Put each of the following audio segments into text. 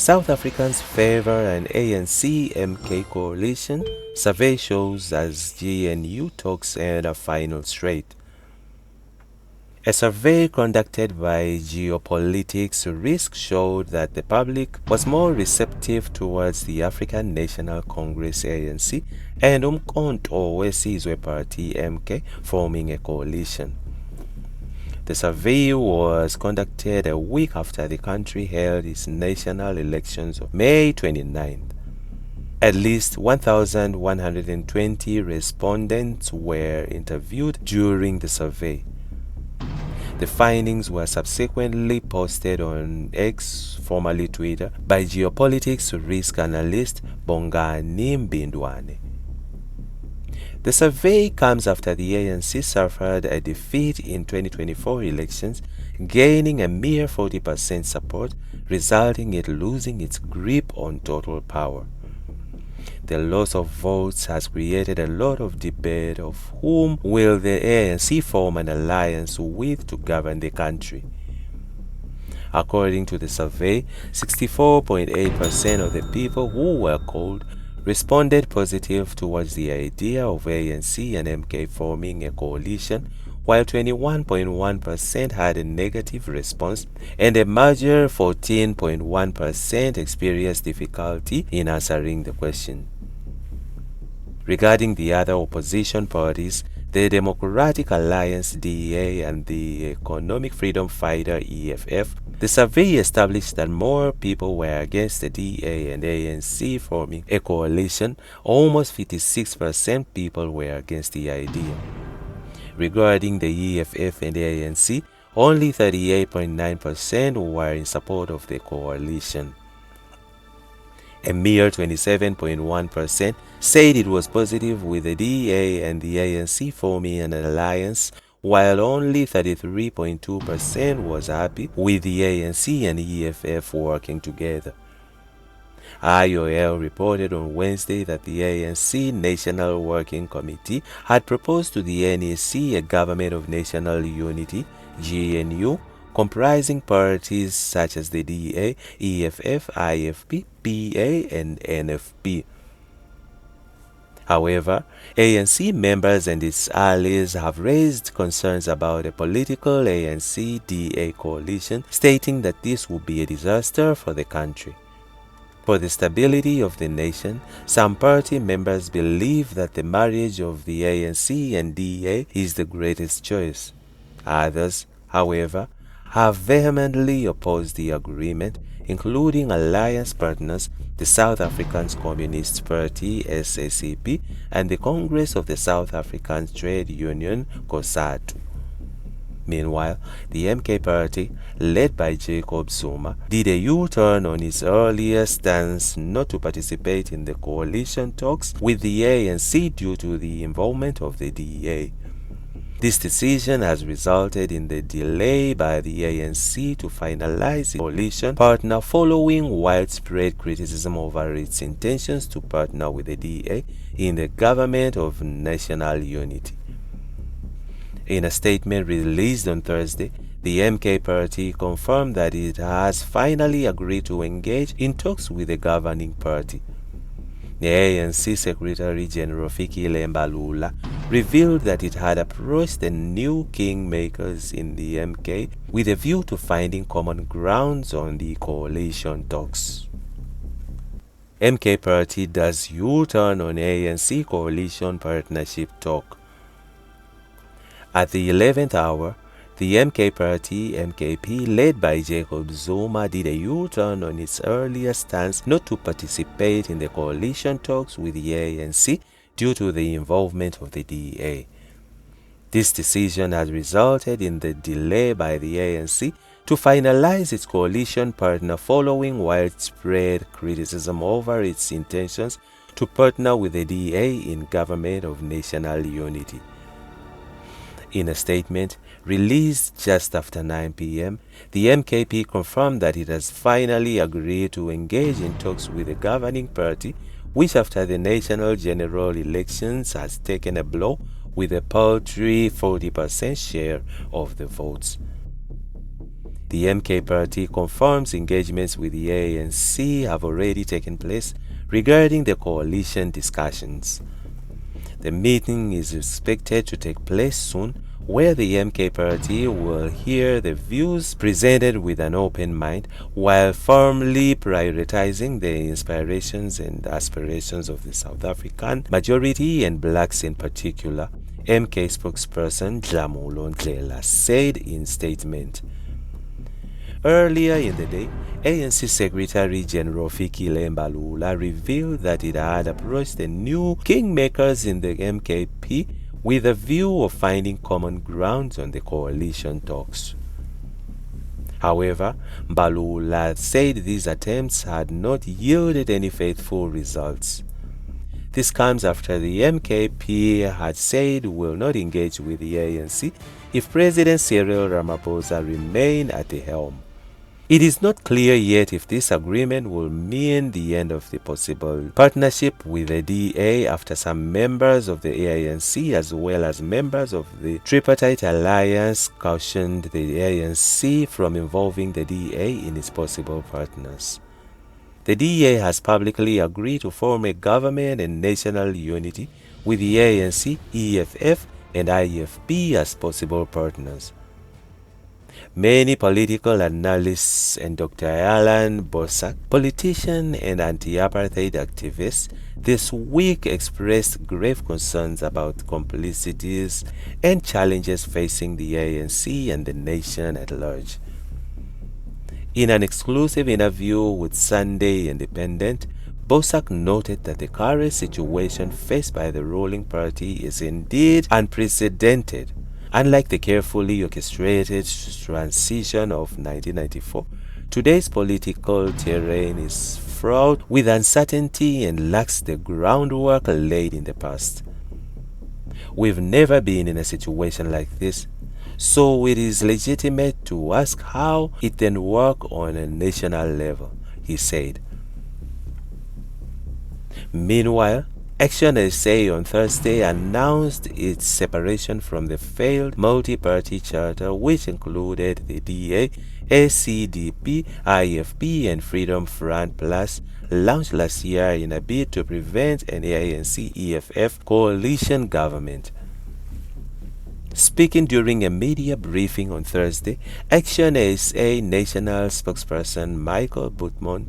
South Africans favour an ANC-MK Coalition. Survey shows as GNU talks enter final straight. A survey conducted by Geopolitics Risk showed that the public was more receptive towards the African National Congress ANC and uMkhonto weSizwe Party MK forming a coalition. The survey was conducted a week after the country held its national elections on May 29th. At least 1,120 respondents were interviewed during the survey. The findings were subsequently posted on X, formerly Twitter, by Geopolitics Risk analyst Bongani Mbindwane. The survey comes after the ANC suffered a defeat in 2024 elections, gaining a mere 40% support, resulting in it losing its grip on total power. The loss of votes has created a lot of debate of whom will the ANC form an alliance with to govern the country. According to the survey, 64.8% of the people who were polled responded positive towards the idea of ANC and MK forming a coalition, while 21.1% had a negative response and a major 14.1% experienced difficulty in answering the question. Regarding the other opposition parties, the Democratic Alliance DA and the Economic Freedom Fighter EFF, the survey established that more people were against the DA and ANC forming a coalition. Almost 56% people were against the idea. Regarding the EFF and the ANC, only 38.9% were in support of the coalition. A mere 27.1% said it was positive with the DA and the ANC forming an alliance, while only 33.2% was happy with the ANC and EFF working together. IOL reported on Wednesday that the ANC National Working Committee had proposed to the NEC a government of national unity, GNU, comprising parties such as the DA, EFF, IFP, PA, and NFP. However, ANC members and its allies have raised concerns about a political ANC-DA coalition, stating that this would be a disaster for the country. For the stability of the nation, some party members believe that the marriage of the ANC and DA is the greatest choice. Others, however, have vehemently opposed the agreement, including alliance partners, the South African Communist Party SACP and the Congress of the South African Trade Union COSATU. Meanwhile, the MK Party, led by Jacob Zuma, did a U-turn on its earlier stance not to participate in the coalition talks with the ANC due to the involvement of the DA. This decision has resulted in the delay by the ANC to finalize its coalition partner following widespread criticism over its intentions to partner with the DA in the government of national unity. In a statement released on Thursday, the MK Party confirmed that it has finally agreed to engage in talks with the governing party. The ANC Secretary General Fikile Mbalula revealed that it had approached the new kingmakers in the MK with a view to finding common grounds on the coalition talks. MK Party does U-turn on ANC coalition partnership talk. At the 11th hour, the MK Party, MKP, led by Jacob Zuma, did a U-turn on its earlier stance not to participate in the coalition talks with the ANC due to the involvement of the DA. This decision has resulted in the delay by the ANC to finalize its coalition partner following widespread criticism over its intentions to partner with the DA in government of national unity. In a statement released just after 9 p.m., the MKP confirmed that it has finally agreed to engage in talks with the governing party, which after the national general elections has taken a blow with a paltry 40% share of the votes. The MK party confirms engagements with the ANC have already taken place regarding the coalition discussions. The meeting is expected to take place soon, where the MK party will hear the views presented with an open mind while firmly prioritizing the inspirations and aspirations of the South African majority and blacks in particular, MK spokesperson Jamulo Ndlela said in statement. Earlier in the day, ANC Secretary General Fikile Mbalula revealed that it had approached the new kingmakers in the MKP with a view of finding common ground on the coalition talks. However, Mbalula said these attempts had not yielded any faithful results. This comes after the MKP had said it will not engage with the ANC if President Cyril Ramaphosa remained at the helm. It is not clear yet if this agreement will mean the end of the possible partnership with the DA after some members of the ANC as well as members of the Tripartite Alliance cautioned the ANC from involving the DA in its possible partners. The DA has publicly agreed to form a government and national unity with the ANC, EFF, and IFP as possible partners. Many political analysts and Dr. Alan Bosak, politician and anti-apartheid activist, this week expressed grave concerns about complicities and challenges facing the ANC and the nation at large. In an exclusive interview with Sunday Independent, Bosak noted that the current situation faced by the ruling party is indeed unprecedented. Unlike the carefully orchestrated transition of 1994, today's political terrain is fraught with uncertainty and lacks the groundwork laid in the past. We've never been in a situation like this, so it is legitimate to ask how it can work on a national level, he said. Meanwhile, ActionSA on Thursday announced its separation from the failed multi-party charter which included the DA, ACDP, IFP, and Freedom Front Plus, launched last year in a bid to prevent an ANC-EFF coalition government. Speaking during a media briefing on Thursday, ActionSA national spokesperson Michael Butmon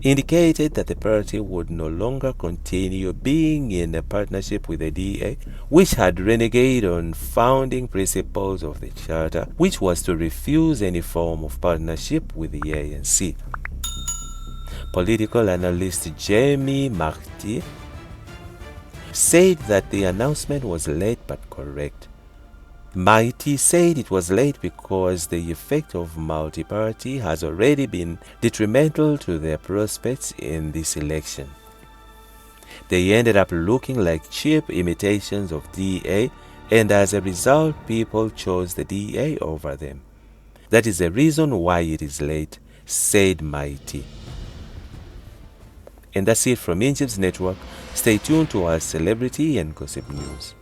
indicated that the party would no longer continue being in a partnership with the DA, which had reneged on founding principles of the charter, which was to refuse any form of partnership with the ANC. Political analyst Jamie Marty said that the announcement was late but correct. Mighty said it was late because the effect of multi-party has already been detrimental to their prospects in this election. They ended up looking like cheap imitations of DA, and as a result, people chose the DA over them. That is the reason why it is late, said Mighty. And that's it from INJIBS Network. Stay tuned to our celebrity and gossip news.